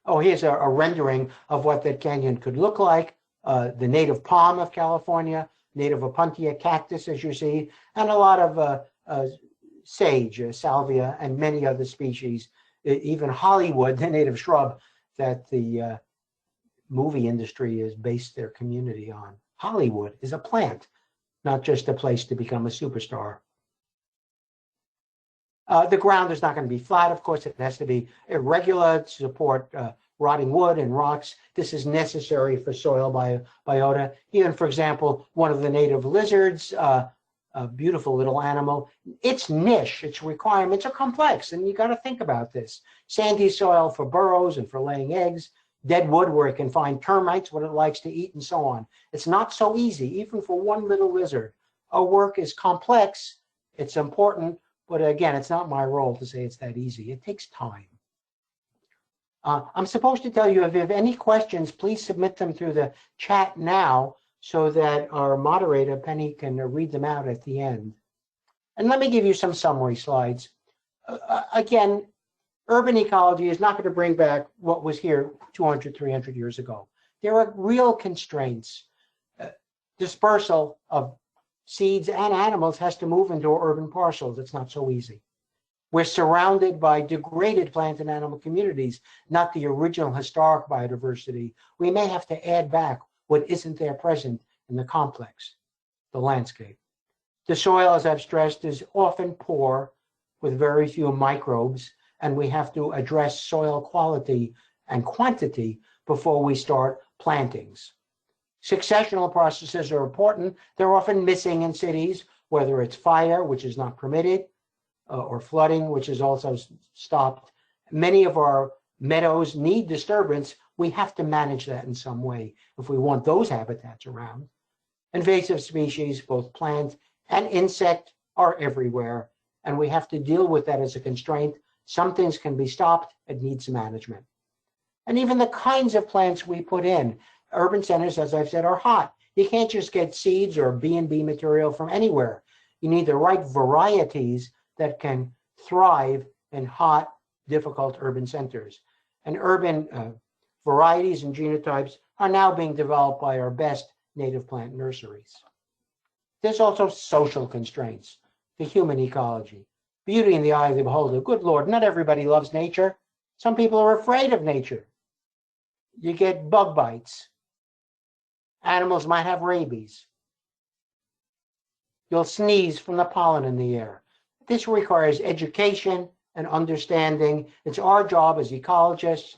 Oh, here's a rendering of what that canyon could look like. The native palm of California, native opuntia cactus, as you see, and a lot of sage, salvia, and many other species, even Hollywood, the native shrub that the movie industry has based their community on. Hollywood is a plant, not just a place to become a superstar. The ground is not going to be flat, of course. It has to be irregular to support rotting wood and rocks. This is necessary for soil biota. Even, for example, one of the native lizards, a beautiful little animal, its niche, its requirements are complex, and you got to think about this. Sandy soil for burrows and for laying eggs, dead wood where it can find termites, what it likes to eat, and so on. It's not so easy, even for one little lizard. Our work is complex, it's important, but again, it's not my role to say it's that easy. It takes time. I'm supposed to tell you, if you have any questions, please submit them through the chat now so that our moderator, Penny, can read them out at the end. And let me give you some summary slides. Again, urban ecology is not going to bring back what was here 200, 300 years ago. There are real constraints. Dispersal of seeds and animals has to move into urban parcels. It's not so easy. We're surrounded by degraded plant and animal communities, not the original historic biodiversity. We may have to add back what isn't there present in the complex, the landscape. The soil, as I've stressed, is often poor with very few microbes, and we have to address soil quality and quantity before we start plantings. Successional processes are important. They're often missing in cities, whether it's fire, which is not permitted, or flooding, which is also stopped. Many of our meadows need disturbance. We have to manage that in some way if we want those habitats around. Invasive species, both plant and insect, are everywhere, and we have to deal with that as a constraint. Some things can be stopped. It needs management. And even the kinds of plants we put in. Urban centers, as I've said, are hot. You can't just get seeds or B&B material from anywhere. You need the right varieties that can thrive in hot, difficult urban centers. And urban varieties and genotypes are now being developed by our best native plant nurseries. There's also social constraints, the human ecology. Beauty in the eye of the beholder. Good Lord, not everybody loves nature. Some people are afraid of nature. You get bug bites. Animals might have rabies. You'll sneeze from the pollen in the air. This requires education and understanding. It's our job as ecologists,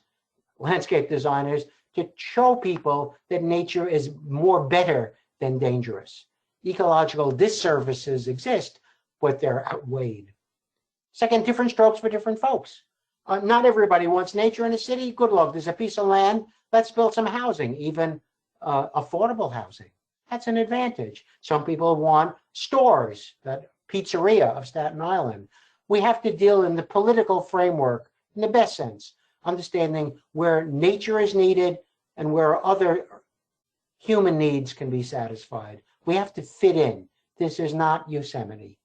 landscape designers, to show people that nature is more better than dangerous. Ecological disservices exist, but they're outweighed. Second, different strokes for different folks. Not everybody wants nature in a city. Good luck. There's a piece of land. Let's build some housing, even affordable housing. That's an advantage. Some people want stores, that pizzeria of Staten Island. We have to deal in the political framework in the best sense, understanding where nature is needed and where other human needs can be satisfied. We have to fit in. This is not Yosemite.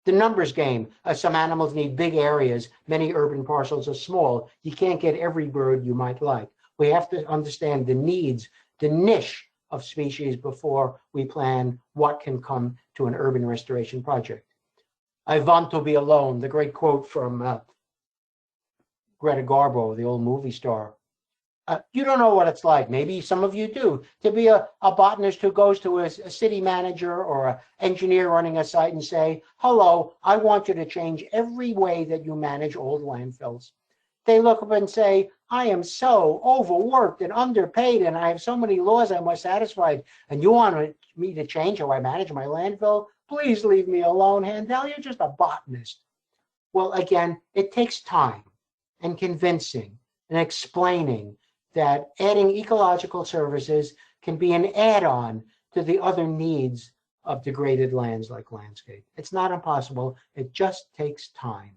The numbers game. Some animals need big areas. Many urban parcels are small. You can't get every bird you might like. We have to understand the needs, the niche of species before we plan what can come to an urban restoration project. I want to be alone, the great quote from Greta Garbo, the old movie star. You don't know what it's like, maybe some of you do, to be a botanist who goes to a city manager or an engineer running a site and say, hello, I want you to change every way that you manage old landfills. They look up and say, I am so overworked and underpaid and I have so many laws I must satisfy, and you want me to change how I manage my landfill? Please leave me alone, Handel, you're just a botanist. Well, again, it takes time and convincing and explaining that adding ecological services can be an add-on to the other needs of degraded lands like landscape. It's not impossible, it just takes time.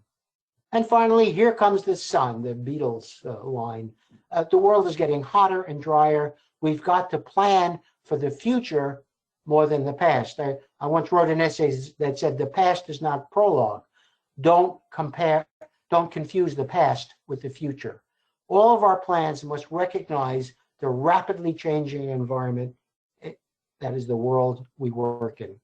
And finally, here comes the sun, the Beatles line. The world is getting hotter and drier. We've got to plan for the future more than the past. I once wrote an essay that said the past is not prologue. Don't confuse the past with the future. All of our plans must recognize the rapidly changing environment that is the world we work in.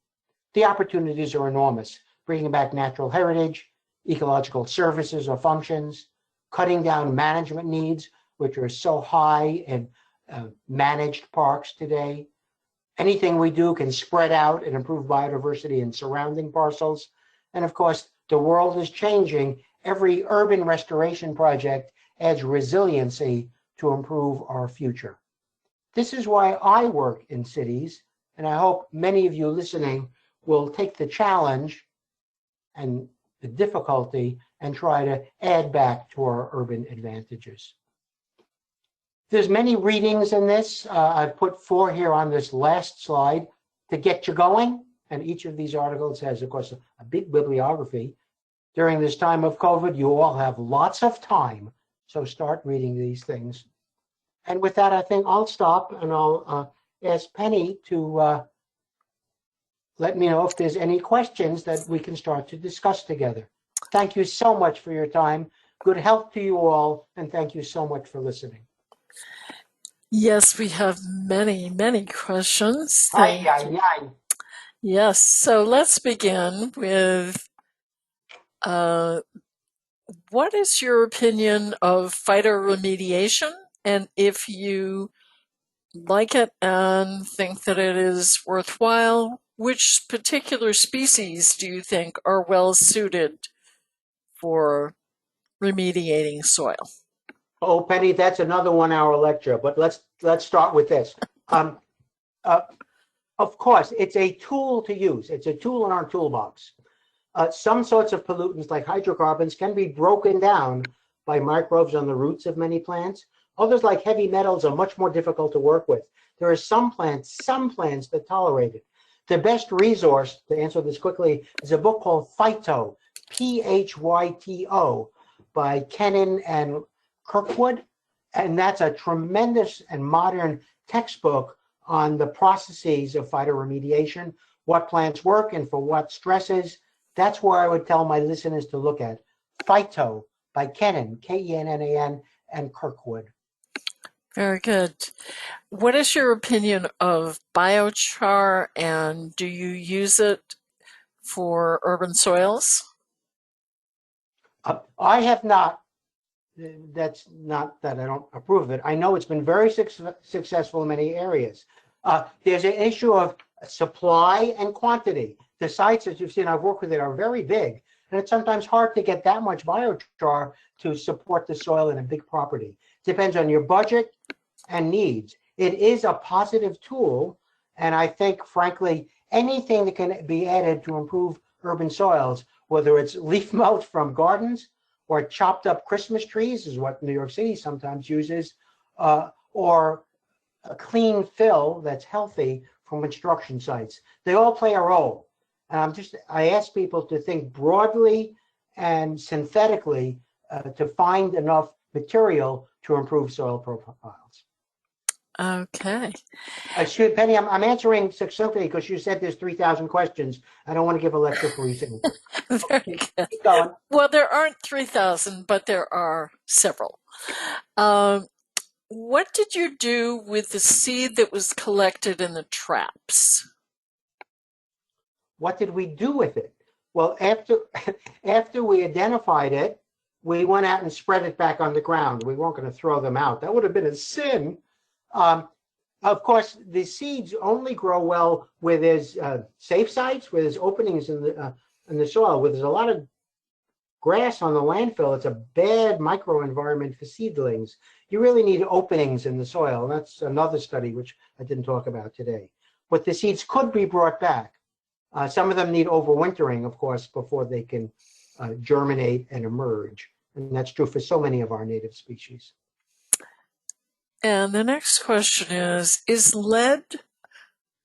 The opportunities are enormous, bringing back natural heritage, ecological services or functions, cutting down management needs, which are so high in managed parks today. Anything we do can spread out and improve biodiversity in surrounding parcels. And of course, the world is changing. Every urban restoration project adds resiliency to improve our future. This is why I work in cities, and I hope many of you listening will take the challenge and the difficulty and try to add back to our urban advantages. There's many readings in this. I've put 4 here on this last slide to get you going, and each of these articles has, of course, a big bibliography. During this time of COVID, you all have lots of time, so start reading these things. And with that, I think I'll stop and I'll ask Penny to let me know if there's any questions that we can start to discuss together. Thank you so much for your time. Good health to you all, and thank you so much for listening. Yes, we have many, many questions. Yes, so let's begin with what is your opinion of phytoremediation, and if you like it and think that it is worthwhile, which particular species do you think are well suited for remediating soil? Oh, Penny, that's another 1-hour lecture, but let's start with this. Of course, it's a tool to use. It's a tool in our toolbox. Some sorts of pollutants like hydrocarbons can be broken down by microbes on the roots of many plants. Others, like heavy metals, are much more difficult to work with. There are some plants that tolerate it. The best resource, to answer this quickly, is a book called Phyto, P-H-Y-T-O, by Kennan and Kirkwood. And that's a tremendous and modern textbook on the processes of phytoremediation, what plants work and for what stresses. That's where I would tell my listeners to look at. Phyto by Kennan, K-E-N-N-A-N, and Kirkwood. Very good. What is your opinion of biochar, and do you use it for urban soils? I have not. That's not that I don't approve of it. I know it's been very successful in many areas. There's an issue of supply and quantity. The sites, as you've seen, I've worked with it, are very big, and it's sometimes hard to get that much biochar to support the soil in a big property. Depends on your budget and needs. It is a positive tool, and I think, frankly, anything that can be added to improve urban soils, whether it's leaf mulch from gardens or chopped up Christmas trees is what New York City sometimes uses, or a clean fill that's healthy from construction sites. They all play a role. And I ask people to think broadly and synthetically to find enough material to improve soil profiles. Okay. Penny, I'm answering succinctly because you said there's 3,000 questions. I don't want to give a lecture for each answer. Very good. Keep going. Well, there aren't 3,000, but there are several. What did you do with the seed that was collected in the traps? What did we do with it? Well, after we identified it, we went out and spread it back on the ground. We weren't going to throw them out. That would have been a sin. Of course, the seeds only grow well where there's safe sites, where there's openings in the soil, where there's a lot of grass on the landfill. It's a bad microenvironment for seedlings. You really need openings in the soil, and that's another study which I didn't talk about today. But the seeds could be brought back. Some of them need overwintering, of course, before they can germinate and emerge. And that's true for so many of our native species. And the next question is lead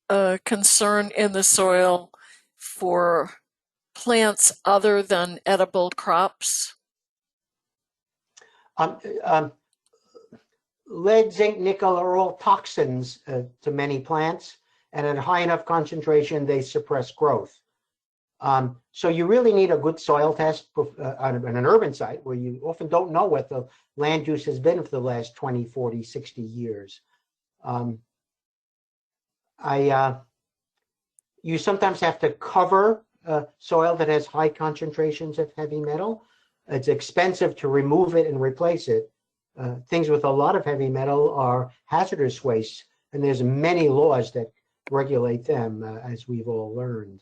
a concern in the soil for plants other than edible crops? Lead, zinc, nickel are all toxins to many plants, and at a high enough concentration, they suppress growth. So you really need a good soil test on an urban site where you often don't know what the land use has been for the last 20, 40, 60 years. You sometimes have to cover soil that has high concentrations of heavy metal. It's expensive to remove it and replace it. Things with a lot of heavy metal are hazardous waste, and there's many laws that regulate them, as we've all learned.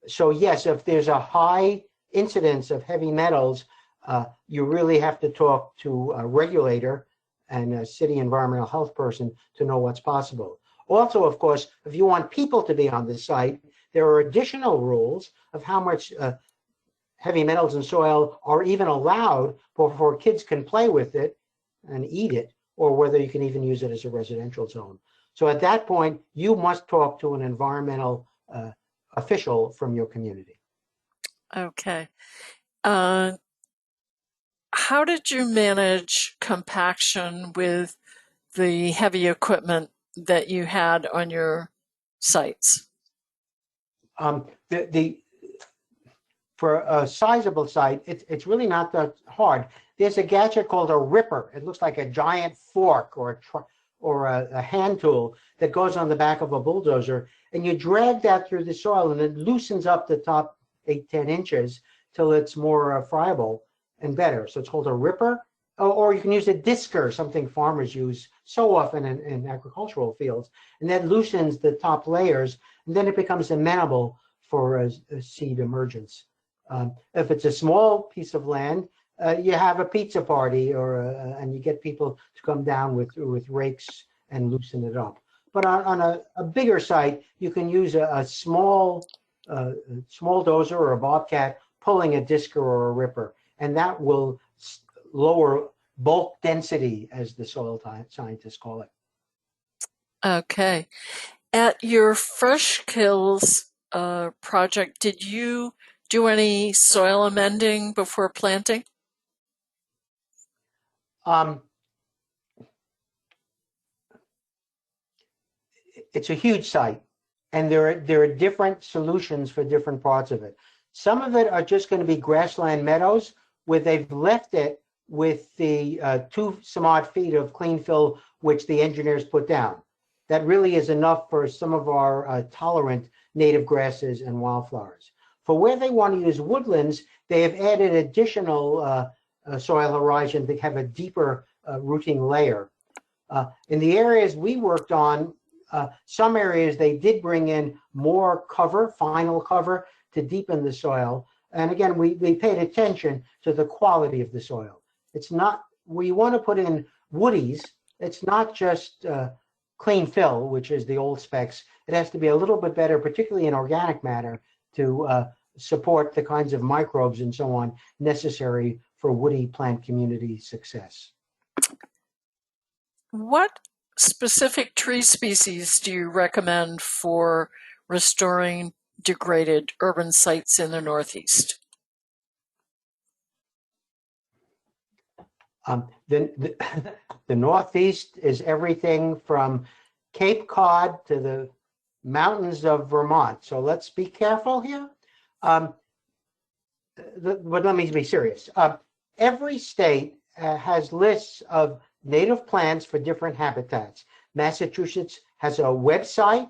So yes, if there's a high incidence of heavy metals, you really have to talk to a regulator and a city environmental health person to know what's possible. Also, of course, if you want people to be on the site, there are additional rules of how much heavy metals in soil are even allowed before kids can play with it and eat it, or whether you can even use it as a residential zone. So at that point, you must talk to an environmental official from your community. Okay. How did you manage compaction with the heavy equipment that you had on your sites? For a sizable site, it's really not that hard. There's a gadget called a ripper. It looks like a giant fork or a hand tool that goes on the back of a bulldozer, and you drag that through the soil, and it loosens up the top 8-10 inches till it's more friable and better. So it's called a ripper, or you can use a disker, something farmers use so often in agricultural fields, and that loosens the top layers, and then it becomes amenable for a seed emergence. If it's a small piece of land, you have a pizza party, and you get people to come down with rakes and loosen it up. But on a bigger site, you can use a small dozer or a bobcat pulling a disker or a ripper, and that will lower bulk density, as the soil scientists call it. Okay. At your Fresh Kills project, did you do any soil amending before planting? It's a huge site, and there are different solutions for different parts of it. Some of it are just going to be grassland meadows where they've left it with the 2 some odd feet of clean fill which the engineers put down. That really is enough for some of our tolerant native grasses and wildflowers. For where they want to use woodlands, they have added additional soil erosion to have a deeper rooting layer. In the areas we worked on, some areas they did bring in more cover, final cover, to deepen the soil. And again, we paid attention to the quality of the soil. It's not, we want to put in woodies. It's not just clean fill, which is the old specs. It has to be a little bit better, particularly in organic matter, to support the kinds of microbes and so on necessary for woody plant community success. What specific tree species do you recommend for restoring degraded urban sites in the Northeast? The Northeast is everything from Cape Cod to the mountains of Vermont. So let's be careful here. But let me be serious. Every state has lists of native plants for different habitats. Massachusetts has a website,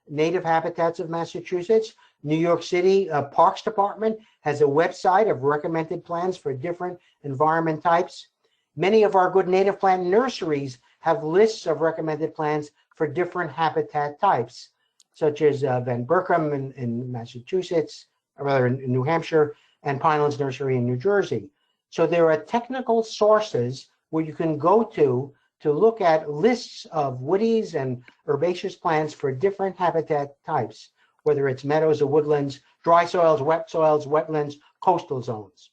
Native Habitats of Massachusetts. New York City Parks Department has a website of recommended plants for different environment types. Many of our good native plant nurseries have lists of recommended plants for different habitat types, such as Van Berkom in Massachusetts, or rather in New Hampshire, and Pinelands Nursery in New Jersey. So there are technical sources where you can go to look at lists of woodies and herbaceous plants for different habitat types, whether it's meadows or woodlands, dry soils, wetlands, coastal zones.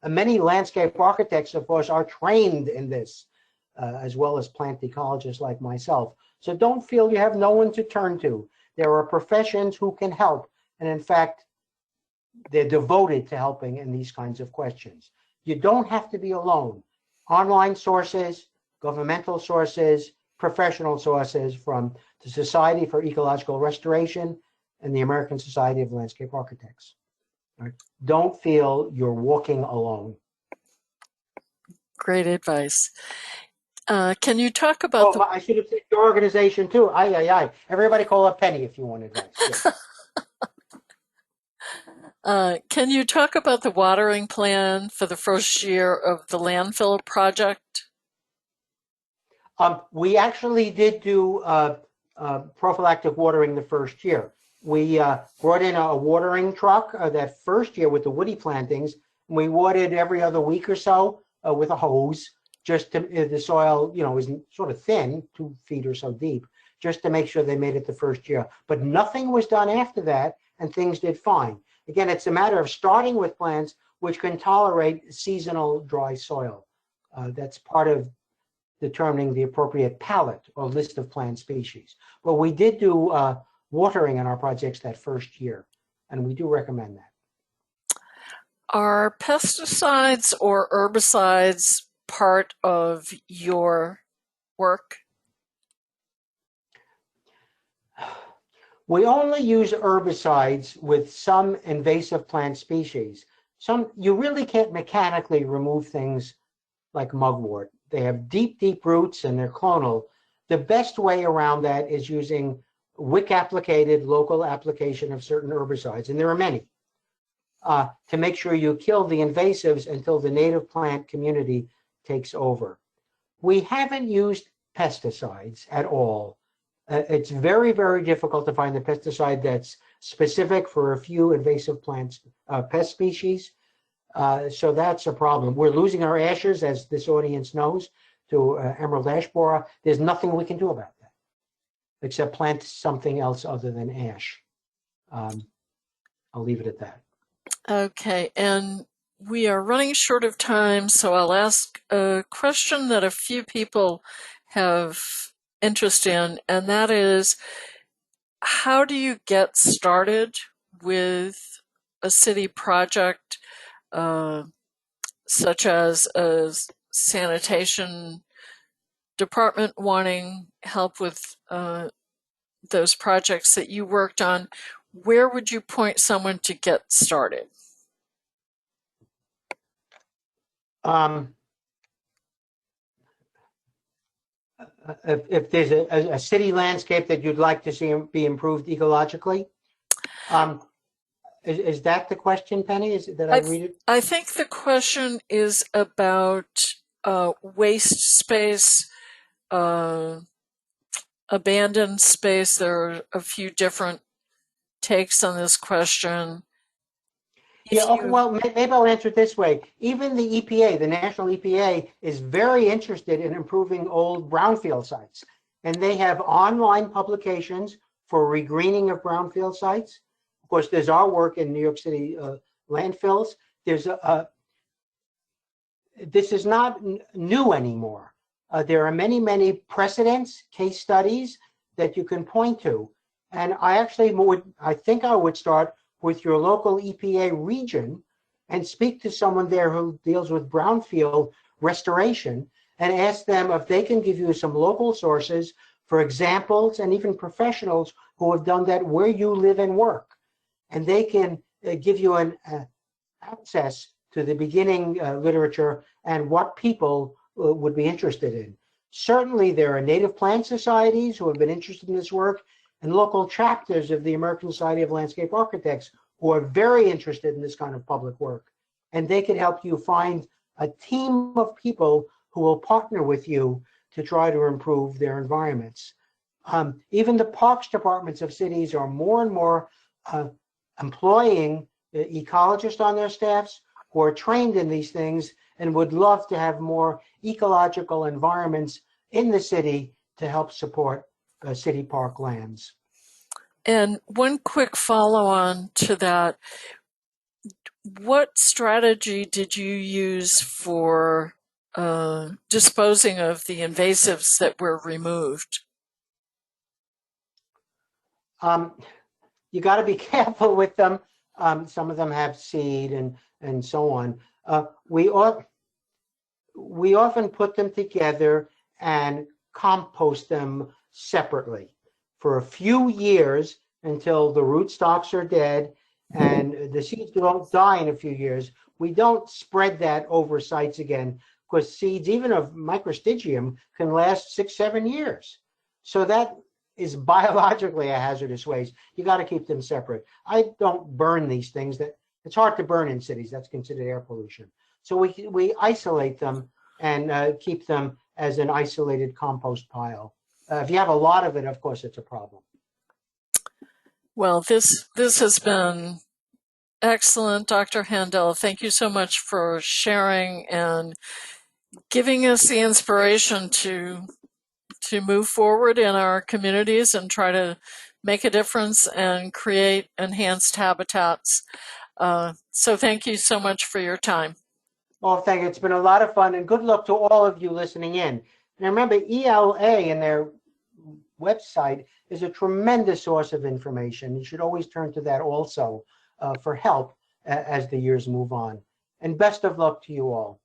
And many landscape architects, of course, are trained in this, as well as plant ecologists like myself. So don't feel you have no one to turn to. There are professions who can help, and in fact, they're devoted to helping in these kinds of questions. You don't have to be alone. Online sources, governmental sources, professional sources from the Society for Ecological Restoration and the American Society of Landscape Architects. Right? Don't feel you're walking alone. Great advice. Can you talk about I should have said your organization too. Aye. Everybody call up Penny if you want advice. Yeah. Can you talk about the watering plan for the first year of the landfill project? We actually did do prophylactic watering the first year. We brought in a watering truck that first year with the woody plantings, and we watered every other week or so with a hose, just to the soil, is sort of thin, 2 feet or so deep, just to make sure they made it the first year. But nothing was done after that, and things did fine. Again, it's a matter of starting with plants which can tolerate seasonal dry soil. That's part of determining the appropriate palette or list of plant species. But we did do watering in our projects that first year, and we do recommend that. Are pesticides or herbicides part of your work? We only use herbicides with some invasive plant species. You really can't mechanically remove things like mugwort. They have deep roots and they're clonal. The best way around that is using wick-applicated local application of certain herbicides, and there are many, to make sure you kill the invasives until the native plant community takes over. We haven't used pesticides at all. It's very difficult to find a pesticide that's specific for a few invasive plants, pest species. So that's a problem. We're losing our ashes, as this audience knows, to emerald ash borer. There's nothing we can do about that, except plant something else other than ash. I'll leave it at that. Okay, and we are running short of time, so I'll ask a question that a few people have interest in, and that is, how do you get started with a city project such as a sanitation department wanting help with those projects that you worked on? Where would you point someone to get started? If there's a city landscape that you'd like to see be improved ecologically, is that the question, Penny? Is it that I read it? I think the question is about waste space, abandoned space. There are a few different takes on this question. Well, maybe I'll answer it this way. Even the EPA, the national EPA, is very interested in improving old brownfield sites. And they have online publications for regreening of brownfield sites. course, there's our work in New York City landfills. There's this is not new anymore. There are many, many precedents, case studies that you can point to. And I think I would start with your local EPA region and speak to someone there who deals with brownfield restoration and ask them if they can give you some local sources for examples and even professionals who have done that where you live and work. And they can give you an access to the beginning literature and what people would be interested in. Certainly, there are native plant societies who have been interested in this work and local chapters of the American Society of Landscape Architects who are very interested in this kind of public work. And they can help you find a team of people who will partner with you to try to improve their environments. Even the parks departments of cities are more and more employing ecologists on their staffs who are trained in these things and would love to have more ecological environments in the city to help support city park lands. And one quick follow-on to that, what strategy did you use for disposing of the invasives that were removed? You got to be careful with them. Some of them have seed and so on. We often put them together and compost them separately for a few years until the rootstocks are dead and the seeds don't die in a few years. We don't spread that over sites again because seeds, even of microstygium, can last 6-7 years. So that is biologically a hazardous waste. You got to keep them separate. I don't burn these things. That it's hard to burn in cities. That's considered air pollution. So we isolate them and keep them as an isolated compost pile. If you have a lot of it, of course, it's a problem. Well, this has been excellent, Dr. Handel. Thank you so much for sharing and giving us the inspiration to move forward in our communities and try to make a difference and create enhanced habitats. So thank you so much for your time. Well, thank you. It's been a lot of fun, and good luck to all of you listening in. And remember, ELA and their website is a tremendous source of information. You should always turn to that also for help as the years move on. And best of luck to you all.